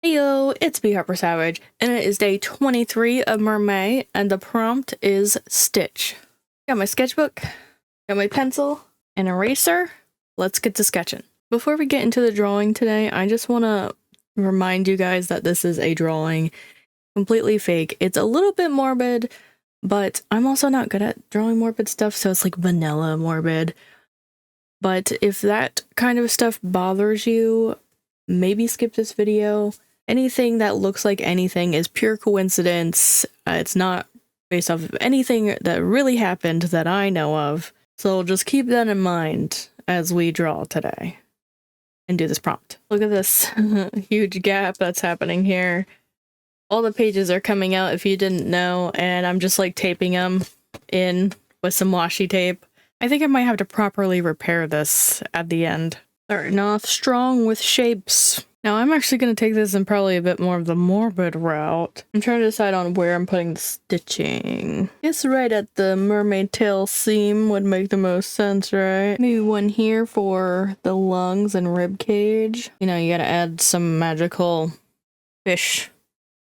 Heyo, it's B Harper Savage, and it is day 23 of Mermay, and the prompt is stitch. Got my sketchbook, got my pencil, and eraser. Let's get to sketching. Before we get into the drawing today, I just want to remind you guys that this is a drawing, completely fake. It's a little bit morbid, but I'm also not good at drawing morbid stuff, so it's like vanilla morbid. But if that kind of stuff bothers you, maybe skip this video. Anything that looks like anything is pure coincidence. It's not based off of anything that really happened that I know of. So just keep that in mind as we draw today and do this prompt. Look at this huge gap that's happening here. All the pages are coming out if you didn't know, and I'm just like taping them in with some washi tape. I think I might have to properly repair this at the end. Starting off strong with shapes. Now I'm actually going to take this in probably a bit more of the morbid route. I'm trying to decide on where I'm putting the stitching. I guess right at the mermaid tail seam would make the most sense, right? Maybe one here for the lungs and rib cage. You know, you gotta add some magical fish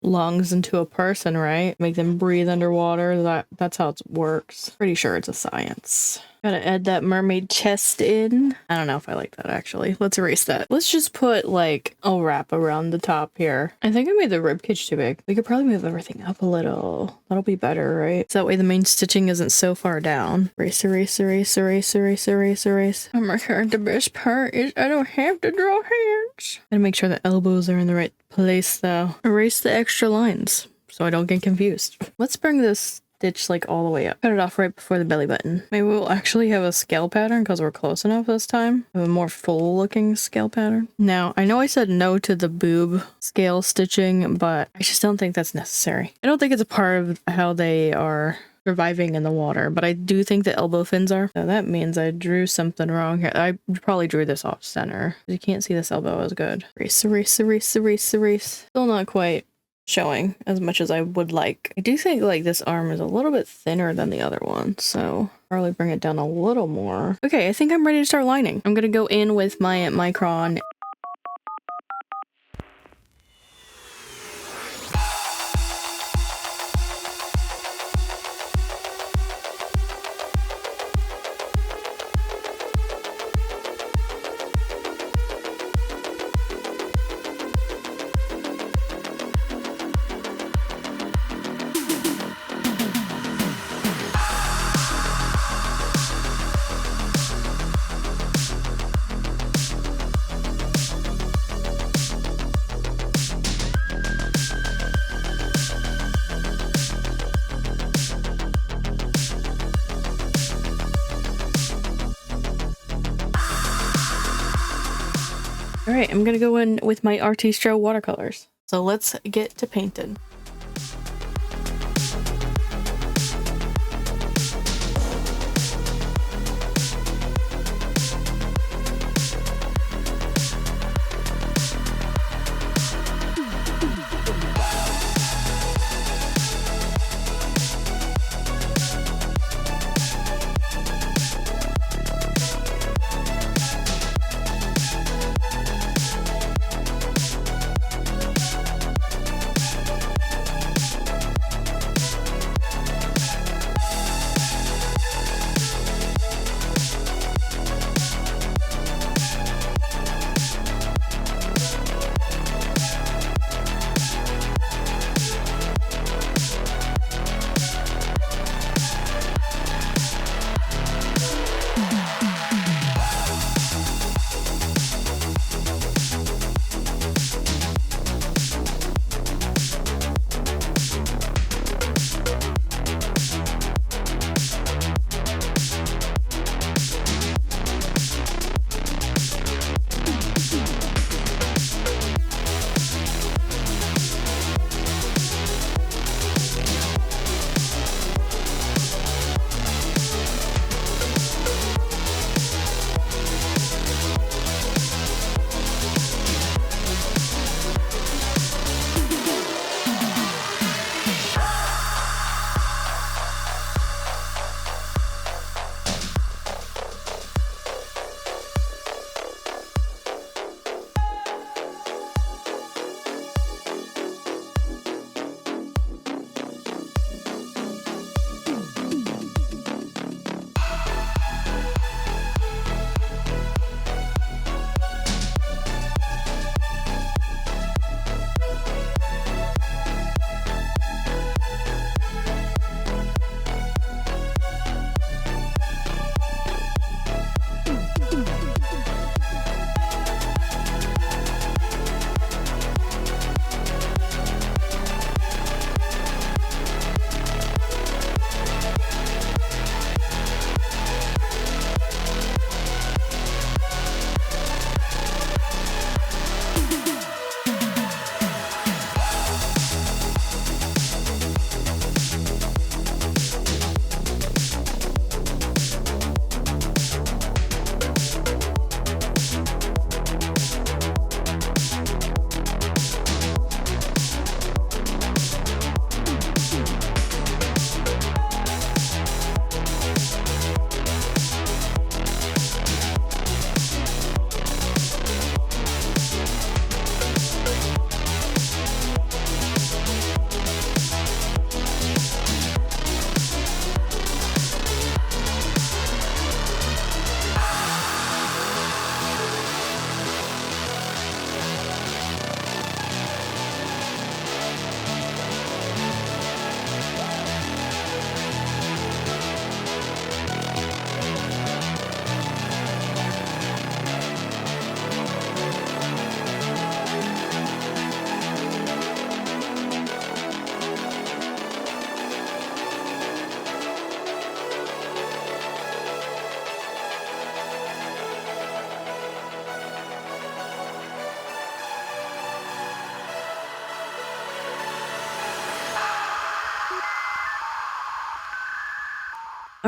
lungs into a person, right? Make them breathe underwater. That's how it works. Pretty sure it's a science. Gotta add that mermaid chest in. I don't know if I like that, actually. Let's erase that. Let's just put like a wrap around the top here. I think I made the ribcage too big. We could probably move everything up a little. That'll be better, right? So that way the main stitching isn't so far down. Erase, erase, erase, erase, erase, erase, erase. Oh my god, the best part is I don't have to draw hands. Gotta make sure the elbows are in the right place though. Erase the extra lines so I don't get confused. Let's bring this stitch like all the way up. Cut it off right before the belly button. Maybe we'll actually have a scale pattern because we're close enough this time. Have a more full looking scale pattern. Now, I know I said no to the boob scale stitching, but I just don't think that's necessary. I don't think it's a part of how they are surviving in the water, but I do think the elbow fins are. So that means I drew something wrong here. I probably drew this off center. You can't see this elbow as good. Erase, erase, erase, erase, erase. Still not quite showing as much as I would like. I do think like this arm is a little bit thinner than the other one, so probably bring it down a little more. Okay, I think I'm ready to start lining. I'm gonna go in with my micron. All right, I'm gonna go in with my Artistro watercolors. So let's get to painting.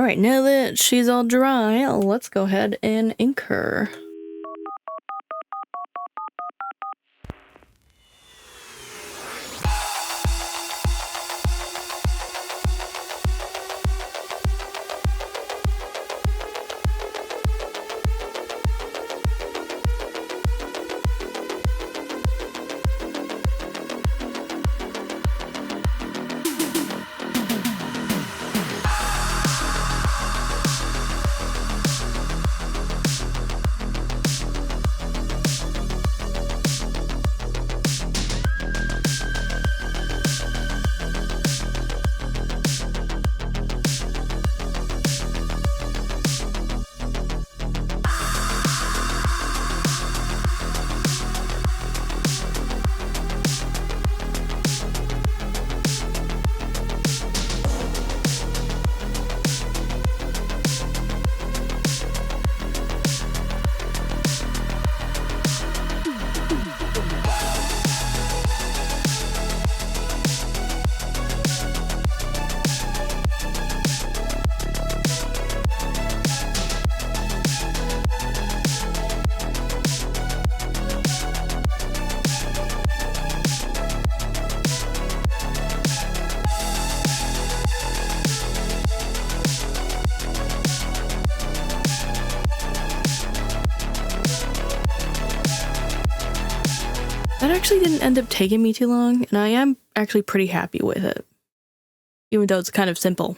All right, now that she's all dry, let's go ahead and ink her. That actually didn't end up taking me too long, and I am actually pretty happy with it, even though it's kind of simple.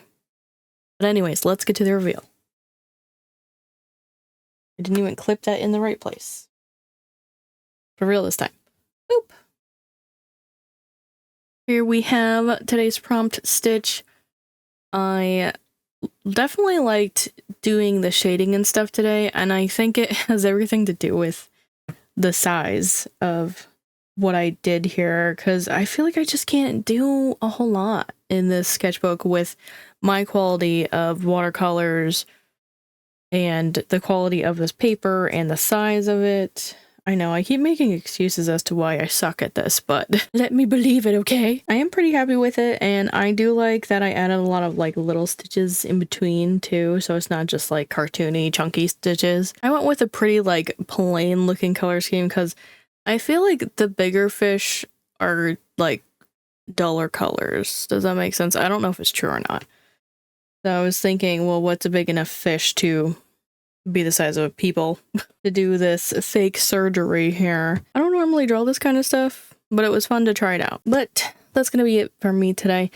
But anyways, let's get to the reveal. I didn't even clip that in the right place. For real this time. Boop! Here we have today's prompt stitch. I definitely liked doing the shading and stuff today, and I think it has everything to do with the size of what I did here, because I feel like I just can't do a whole lot in this sketchbook with my quality of watercolors and the quality of this paper and the size of it. I know I keep making excuses as to why I suck at this, but let me believe it, okay? I am pretty happy with it, and I do like that I added a lot of like little stitches in between too, so it's not just like cartoony chunky stitches. I went with a pretty like plain looking color scheme because I feel like the bigger fish are like duller colors. Does that make sense? I don't know if it's true or not. So I was thinking, well, what's a big enough fish to be the size of people to do this fake surgery here? I don't normally draw this kind of stuff, but it was fun to try it out. But that's going to be it for me today.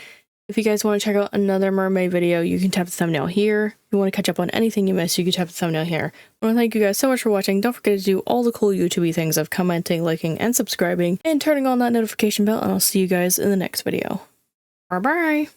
If you guys want to check out another mermaid video, you can tap the thumbnail here. If you want to catch up on anything you missed, you can tap the thumbnail here. I want to thank you guys so much for watching. Don't forget to do all the cool YouTube-y things of commenting, liking, and subscribing, and turning on that notification bell, and I'll see you guys in the next video. Bye-bye!